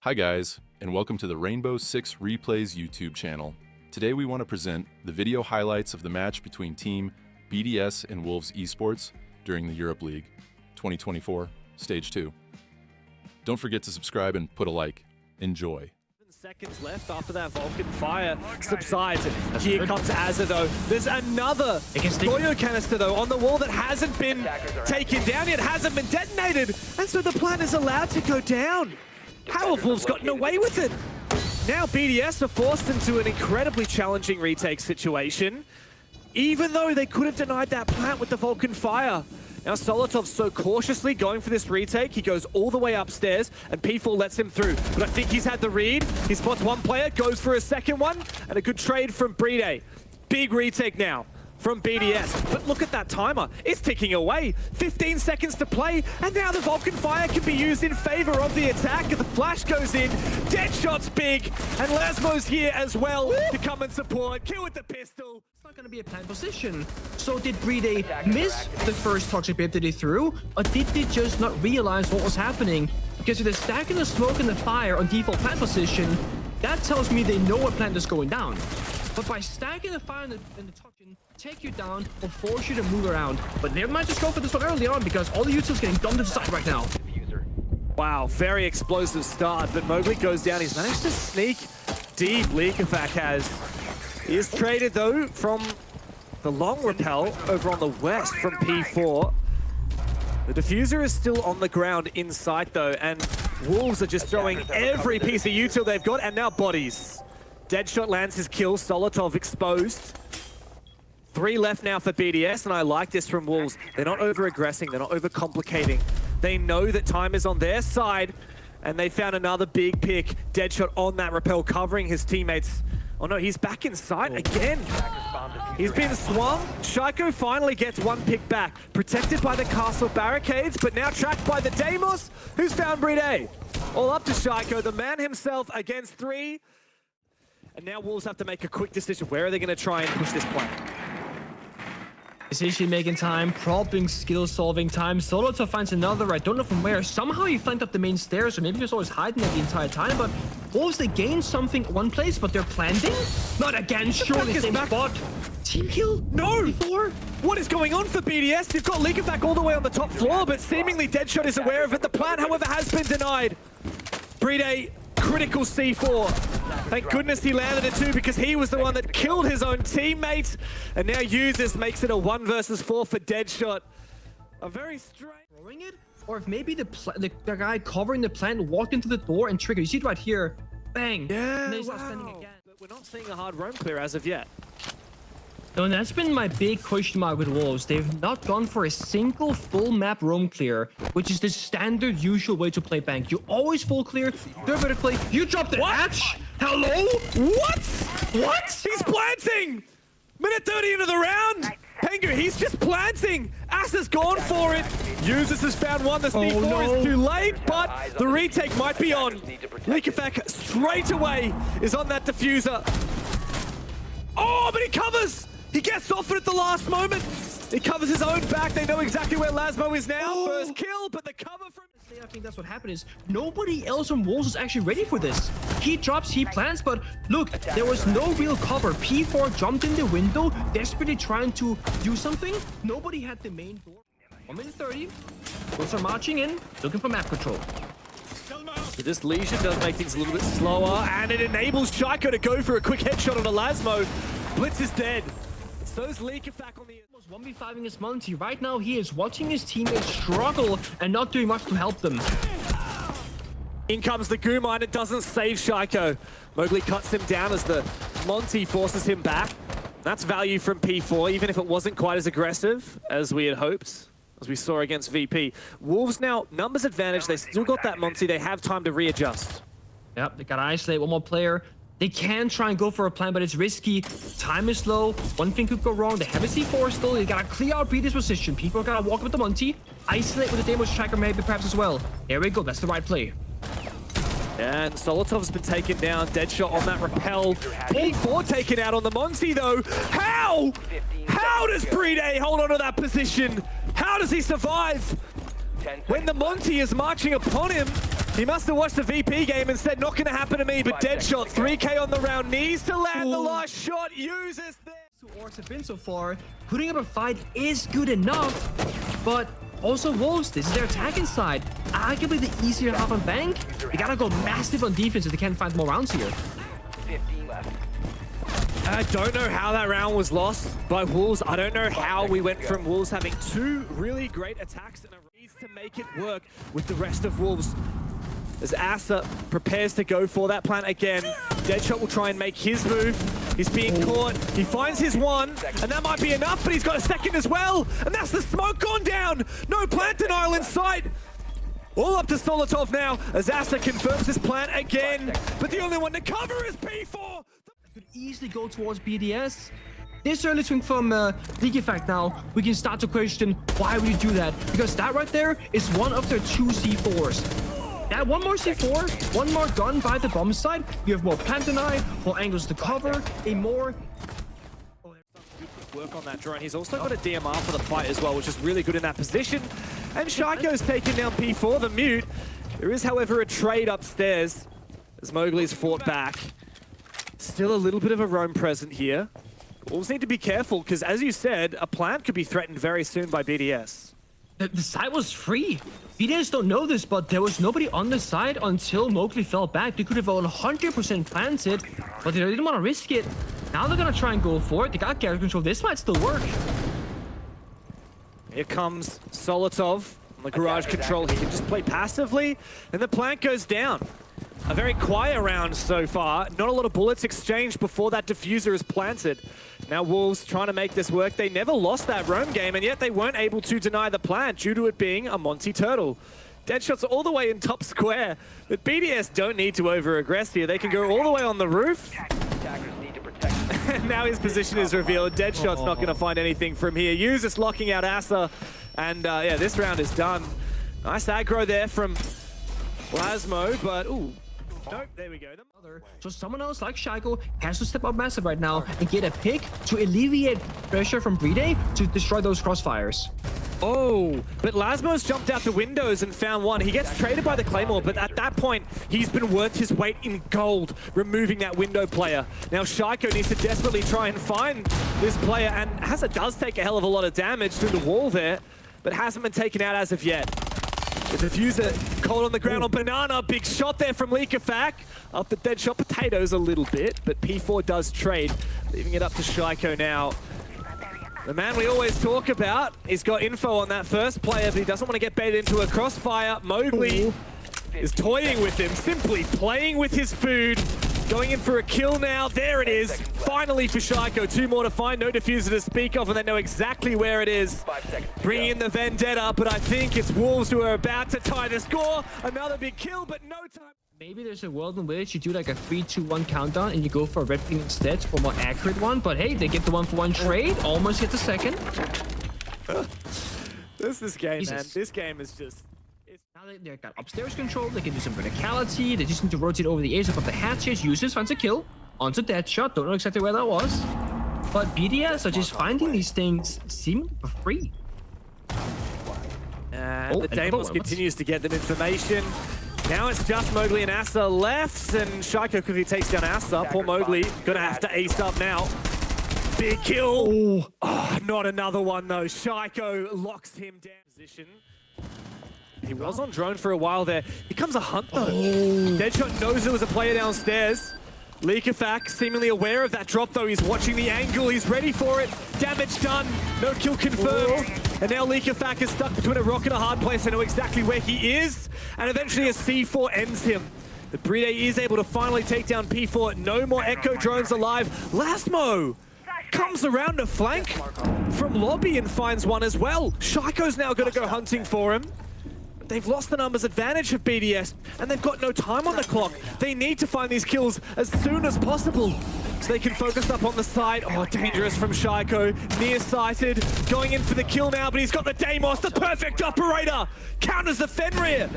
Hi guys, and welcome to the Rainbow Six Replays YouTube channel. Today we want to present the video highlights of the match between Team BDS and WYLDE Esports during the Europe League 2024 Stage 2. Don't forget to subscribe and put a like. Enjoy. Seconds left after that Vulcan fire subsides. Here comes Azza though. There's another Goyo canister though on the wall that hasn't been taken down yet, hasn't been detonated. And so the plan is allowed to go down. Powerful's gotten away with it. Now BDS are forced into an incredibly challenging retake situation, even though they could have denied that plant with the Vulcan fire. Now Solotov's so cautiously going for this retake. He goes all the way upstairs and P4 lets him through. But I think he's had the read. He spots one player, goes for a second one, and a good trade from BLAST. Big retake now from BDS. But look at that timer. It's ticking away. 15 seconds to play, and now the Vulcan fire can be used in favor of the attack. The flash goes in, Deadshot's big, and Lasmo's here as well to come and support. Kill with the pistol. It's not going to be a planned position. So did BLAST miss the first toxic bait that they threw, or did they just not realize what was happening? Because with the stacking the smoke and the fire on default plant position, that tells me they know a plant is going down. But by stacking the fire and the toxin, take you down or force you to move around. But they might just go for this one early on because all the utils getting dumped to the side right now. Wow, very explosive start, but Mowgli goes down. He's managed to sneak deep. Leakafak has. He is traded though from the long rappel over on the west from P4. The diffuser is still on the ground in sight though, and Wolves are just throwing every piece of util they've got, and now bodies. Deadshot lands his kill, Solotov exposed. 3 left now for BDS, and I like this from Wolves. They're not over-aggressing, they're not over-complicating. They know that time is on their side, and they found another big pick. Deadshot on that rappel, covering his teammates. Oh no, he's back in sight again. He's been swung. Shaiko finally gets one pick back. Protected by the castle barricades, but now tracked by the Deimos, who's found BLAST. All up to Shaiko, the man himself against 3. And now Wolves have to make a quick decision. Where are they going to try and push this plan? Decision-making time, propping, skill-solving time. Solotov finds another, I don't know from where. Somehow he flanked up the main stairs, or maybe he was always hiding there the entire time, but Wolves, they gained something one place, but they're planting? Not again, surely same spot. Team kill? No! Before? What is going on for BDS? You've got Leakafak all the way on the top floor, but seemingly Deadshot is aware of it. The plan, however, has been denied. BLAST, critical C4. Thank goodness he landed it too, because he was the one that killed his own teammate. And now Users makes it a 1 versus 4 for Deadshot. A very strange... Throwing it? Or if maybe the guy covering the plant walked into the door and triggered. You see it right here. Bang. Yeah, and then he's not standing again. But we're not seeing a hard roam clear as of yet. No, and that's been my big question mark with Wolves. They've not gone for a single full map roam clear, which is the standard usual way to play bank. You always full clear, they're better play. You dropped the hatch? Hello? What? He's planting! Minute 30 into the round! Pengu, he's just planting! Ass has gone for it! Users has found one, the C4 is too late, but the retake might be on. Leakafak straight away is on that diffuser. Oh, but he covers! He gets off it at the last moment. He covers his own back. They know exactly where Lasmo is now. First kill, but the cover from... I think that's what happened is nobody else on Wolves is actually ready for this. He drops, he plants, but look, there was no real cover. P4 jumped in the window, desperately trying to do something. Nobody had the main door. 1 minute 30. Wolves are marching in, looking for map control. So this lesion does make things a little bit slower, and it enables Shaiko to go for a quick headshot on a Lasmo. Blitz is dead. So's Leakafak on the... 1v5ing his Monty. Right now, he is watching his teammates struggle and not doing much to help them. In comes the Goo Mine. It doesn't save Shaiko. Mowgli cuts him down as the Monty forces him back. That's value from P4, even if it wasn't quite as aggressive as we had hoped, as we saw against VP. Wolves now, numbers advantage. They still got that Monty. They have time to readjust. Yep, they gotta isolate one more player. They can try and go for a plan, but it's risky. Time is low. One thing could go wrong. They have a C4 still. They gotta clear out BDS position. People are gonna walk up with the Monty. Isolate with the Deimos tracker maybe perhaps as well. There we go. That's the right play. And Solotov's been taken down. Deadshot on that rappel. P4 taken out on the Monty though. How? How does BLAST hold on to that position? How does he survive? When the Monty is marching upon him, He must have watched the VP game and said, not going to happen to me, but Deadshot, 3K on the round, needs to land the last shot, uses this. Orcs have been so far, putting up a fight is good enough, but also Wolves, this is their attacking side. Arguably the easier half on bank. They gotta go massive on defense if they can't find more rounds here. 15 left. I don't know how that round was lost by Wolves. I don't know how we went from Wolves having 2 really great attacks and a race to make it work with the rest of Wolves. As Asa prepares to go for that plant again, Deadshot will try and make his move. He's being caught. He finds his one, and that might be enough, but he's got a second as well. And that's the smoke gone down. No plant denial in sight. All up to Solotov now, as Asa confirms his plant again. But the only one to cover is P4. Could easily go towards BDS. This early swing from League Effect now, we can start to question why would you do that? Because that right there is one of their 2 C4s. That one more C4, one more gun by the bomb side, you have more plant deny, more angles to cover, a more... Work on that drone. He's also got a DMR for the fight as well, which is really good in that position. And Shaiko's taking down P4, the mute. There is, however, a trade upstairs as Mowgli's fought back. Still a little bit of a roam present here. Wolves need to be careful, because as you said, a plant could be threatened very soon by BDS. The side was free. BDS don't know this, but there was nobody on the side until Mowgli fell back. They could have 100% planted, but they didn't want to risk it. Now they're going to try and go for it. They got character control. This might still work. Here comes Solotov on the garage control. He can just play passively, and the plant goes down. A very quiet round so far. Not a lot of bullets exchanged before that diffuser is planted. Now Wolves trying to make this work. They never lost that roam game, and yet they weren't able to deny the plant due to it being a Monty Turtle. Deadshot's all the way in top square, but BDS don't need to over-aggress here. They can go all the way on the roof. And now his position is revealed. Deadshot's not going to find anything from here. Usus locking out Asa, and yeah, this round is done. Nice aggro there from Lasmo, but ooh. Nope, there we go. So someone else like Shaiko has to step up massive right now and get a pick to alleviate pressure from BDS to destroy those crossfires. Oh, but Lasmo's jumped out the windows and found one. He gets traded by the Claymore, but at that point, he's been worth his weight in gold, removing that window player. Now Shaiko needs to desperately try and find this player, and Asa does take a hell of a lot of damage through the wall there, but hasn't been taken out as of yet. The diffuser cold on the ground on Banana. Big shot there from Leakafak. Up the Deadshot potatoes a little bit, but P4 does trade, leaving it up to Shaiko now. The man we always talk about, he's got info on that first player, but he doesn't want to get baited into a crossfire. Mowgli is toying with him, simply playing with his food. Going in for a kill now. There it is. Finally for Shaiko. 2 more to find. No diffuser to speak of, and they know exactly where it is. Bringing in the Vendetta, but I think it's Wolves who are about to tie the score. Another big kill, but no time. Maybe there's a world in which you do like a 3-2-1 countdown and you go for a red ping instead for a more accurate one. But hey, they get the 1-for-1 trade. Almost hit the second. This game, man. This game is just... Now they got upstairs control, they can do some verticality, they just need to rotate over the edge of the hatches. Usus finds a kill onto Deadshot, don't know exactly where that was. But BDS are just finding these things seemingly for free. The Deimos continues to get them information. Now it's just Mowgli and Asa left, and Shaiko quickly takes down Asa. Poor Mowgli, gonna have to ace up now. Big kill! Oh, not another one though. Shaiko locks him down. Position. He was on drone for a while there. Here comes a hunt though. Deadshot knows there was a player downstairs. Leakafak seemingly aware of that drop though. He's watching the angle. He's ready for it. Damage done. No kill confirmed. And now Leakafak is stuck between a rock and a hard place. They know exactly where he is. And eventually a C4 ends him. The BDS is able to finally take down P4. No more Echo drones alive. Lasmo comes around a flank from lobby and finds one as well. Shaiko's now going to go hunting for him. They've lost the numbers advantage of BDS, and they've got no time on the clock. They need to find these kills as soon as possible so they can focus up on the side. Oh, dangerous from Shaiko. Nearsighted, going in for the kill now, but he's got the Deimos, the perfect operator. Counters the Fenrir.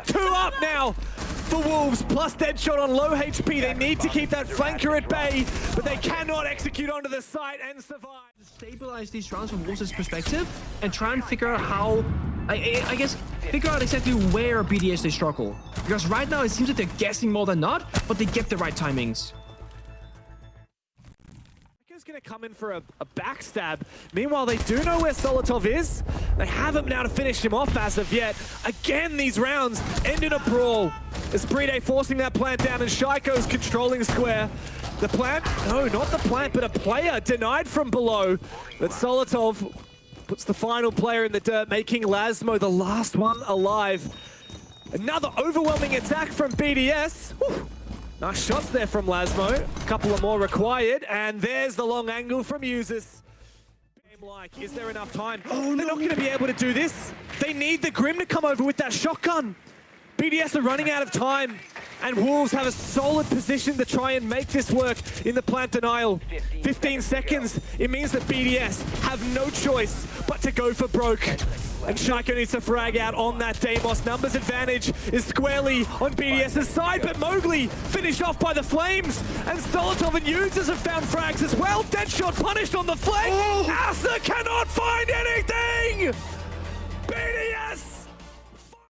2 up now for Wolves, plus Deadshot on low HP. They need to keep that flanker at bay, but they cannot execute onto the site and survive. Stabilize these rounds from Wolves' perspective and try and figure out how I guess figure out exactly where BDS they struggle. Because right now it seems like they're guessing more than not, but they get the right timings. Is going to come in for a backstab. Meanwhile, they do know where Solotov is. They have him now to finish him off as of yet. Again, these rounds end in a brawl. As BDS forcing that plant down and Shaiko's controlling square. The plant, no, not the plant, but a player denied from below. But Solotov puts the final player in the dirt, making Lasmo the last one alive. Another overwhelming attack from BDS. Whew. Nice shots there from Lasmo. A couple of more required, and there's the long angle from users. Like, is there enough time? Oh, they're not going to be able to do this. They need the Grim to come over with that shotgun. BDS are running out of time, and Wolves have a solid position to try and make this work in the plant denial. 15 seconds, it means that BDS have no choice but to go for broke. And Shaiko needs to frag out on that Deimos. Numbers advantage is squarely on BDS's side, but Mowgli finished off by the flames. And Solotov and users have found frags as well. Deadshot punished on the flank. Asa cannot find anything!